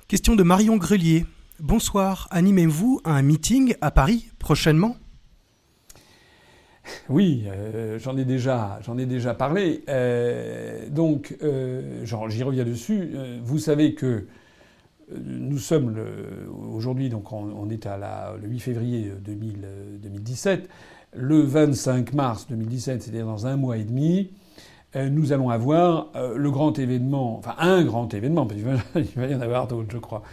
Question de Marion Grelier. Bonsoir, animez-vous un meeting à Paris prochainement ? Oui, j'en ai déjà parlé. J'y reviens dessus. Vous savez que nous sommes aujourd'hui, donc on est le 8 février 2017. Le 25 mars 2017, c'est-à-dire dans un mois et demi, nous allons avoir le grand événement, enfin un grand événement, parce qu'il va y en avoir d'autres, je crois.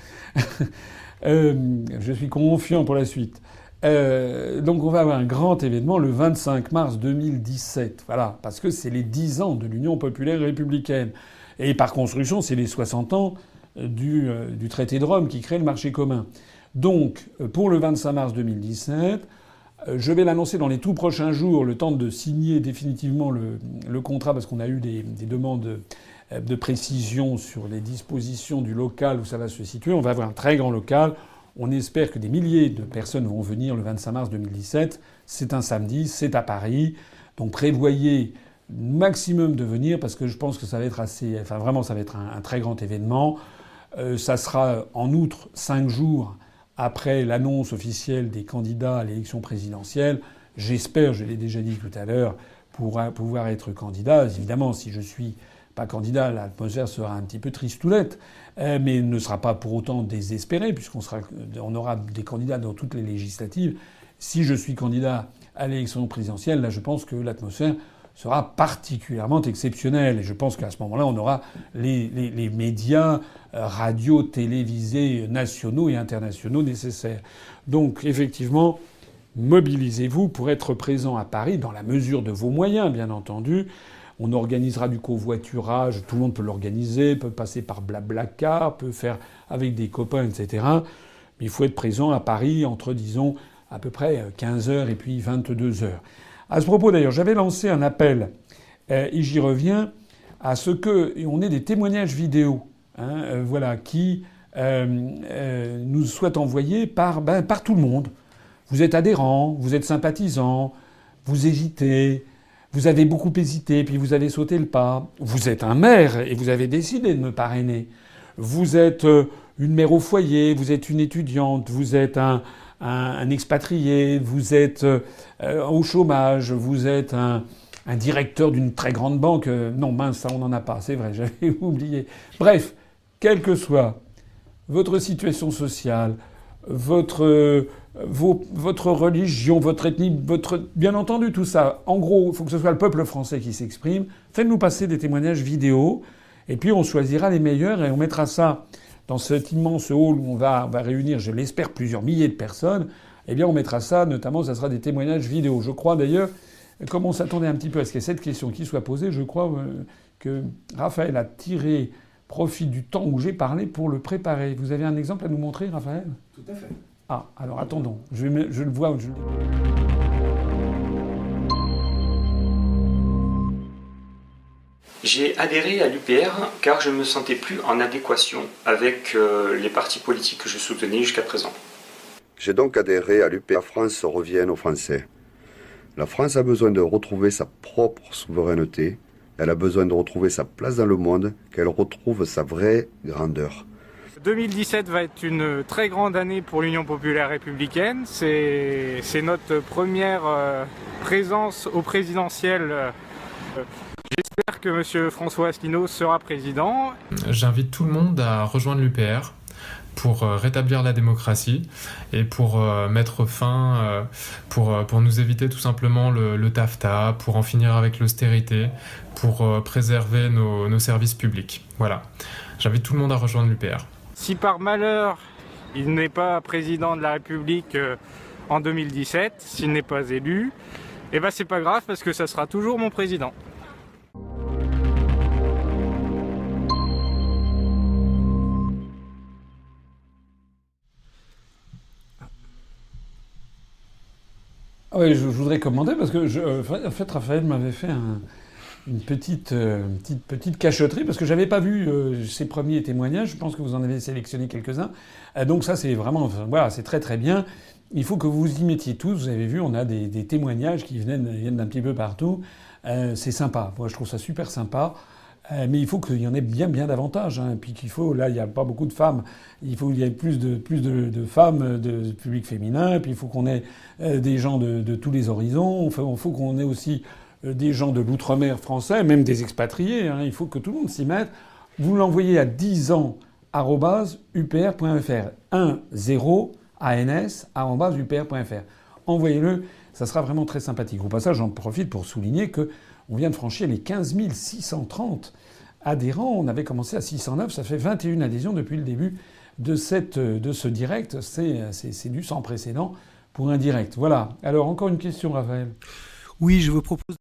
Je suis confiant pour la suite. Donc on va avoir un grand événement le 25 mars 2017. Voilà, parce que c'est les 10 ans de l'Union populaire républicaine. Et par construction, c'est les 60 ans du traité de Rome qui crée le marché commun. Donc, pour le 25 mars 2017, je vais l'annoncer dans les tout prochains jours, le temps de signer définitivement le contrat, parce qu'on a eu des demandes de précision sur les dispositions du local où ça va se situer. On va avoir un très grand local. On espère que des milliers de personnes vont venir le 25 mars 2017. C'est un samedi, c'est à Paris. Donc prévoyez maximum de venir parce que je pense que ça va être vraiment ça va être un très grand événement. Ça sera en outre 5 jours après l'annonce officielle des candidats à l'élection présidentielle. J'espère, je l'ai déjà dit tout à l'heure, pouvoir être candidat. Évidemment, si je suis pas candidat, l'atmosphère sera un petit peu tristoulette, mais ne sera pas pour autant désespérée, puisqu'on aura des candidats dans toutes les législatives. Si je suis candidat à l'élection présidentielle, là, je pense que l'atmosphère sera particulièrement exceptionnelle. Et je pense qu'à ce moment-là, on aura les médias, radio, télévisés, nationaux et internationaux nécessaires. Donc, effectivement, mobilisez-vous pour être présent à Paris, dans la mesure de vos moyens, bien entendu. On organisera du covoiturage, tout le monde peut l'organiser, peut passer par Blablacar, peut faire avec des copains, etc. Mais il faut être présent à Paris entre, disons, à peu près 15h et puis 22h. À ce propos, d'ailleurs, j'avais lancé un appel, et j'y reviens, à ce qu'on ait des témoignages vidéo, qui nous soient envoyés par tout le monde. Vous êtes adhérent, vous êtes sympathisant, vous hésitez, vous avez beaucoup hésité, puis vous avez sauté le pas. Vous êtes un maire et vous avez décidé de me parrainer. Vous êtes une mère au foyer, vous êtes une étudiante, vous êtes un expatrié, vous êtes au chômage, vous êtes un directeur d'une très grande banque. Non, mince, ça on n'en a pas, c'est vrai, j'avais oublié. Bref, quelle que soit votre situation sociale, votre religion, votre ethnie, bien entendu tout ça. En gros, il faut que ce soit le peuple français qui s'exprime. Faites-nous passer des témoignages vidéo, et puis on choisira les meilleurs et on mettra ça dans cet immense hall où on va réunir, je l'espère, plusieurs milliers de personnes. Eh bien, on mettra ça, notamment, ça sera des témoignages vidéo. Je crois d'ailleurs, comme on s'attendait un petit peu à ce qu'il y ait cette question qui soit posée, je crois que Raphaël a tiré profit du temps où j'ai parlé pour le préparer. Vous avez un exemple à nous montrer, Raphaël ? Tout à fait. Ah, alors attendons. Je le vois. J'ai adhéré à l'UPR car je ne me sentais plus en adéquation avec les partis politiques que je soutenais jusqu'à présent. J'ai donc adhéré à l'UPR. La France revienne aux Français. La France a besoin de retrouver sa propre souveraineté. Elle a besoin de retrouver sa place dans le monde, qu'elle retrouve sa vraie grandeur. 2017 va être une très grande année pour l'Union populaire républicaine. C'est notre première présence au présidentiel. J'espère que M. François Asselineau sera président. J'invite tout le monde à rejoindre l'UPR pour rétablir la démocratie et pour mettre fin, pour nous éviter tout simplement le TAFTA, pour en finir avec l'austérité, pour préserver nos services publics. Voilà. J'invite tout le monde à rejoindre l'UPR. Si par malheur il n'est pas président de la République en 2017, s'il n'est pas élu, eh ben c'est pas grave parce que ça sera toujours mon président. Oui, je voudrais commenter parce que en fait, Raphaël m'avait fait une petite cachotterie parce que j'avais pas vu ses premiers témoignages. Je pense que vous en avez sélectionné quelques-uns. Donc ça, c'est vraiment, voilà, c'est très très bien. Il faut que vous y mettiez tous. Vous avez vu, on a des témoignages qui viennent d'un petit peu partout. C'est sympa. Moi, je trouve ça super sympa. Mais il faut qu'il y en ait bien davantage. Hein. Et puis là, il n'y a pas beaucoup de femmes. Il faut qu'il y ait plus de femmes, de public féminin. Et puis il faut qu'on ait des gens de tous les horizons. Il faut qu'on ait aussi des gens de l'outre-mer français, même des expatriés. Hein. Il faut que tout le monde s'y mette. Vous l'envoyez à 10ans@upr.fr. 10ans@upr.fr. Envoyez-le. Ça sera vraiment très sympathique. Au passage, j'en profite pour souligner que on vient de franchir les 15 630 adhérents. On avait commencé à 609. Ça fait 21 adhésions depuis le début de ce direct. C'est du sans précédent pour un direct. Voilà. Alors, encore une question, Raphaël. Oui, je vous propose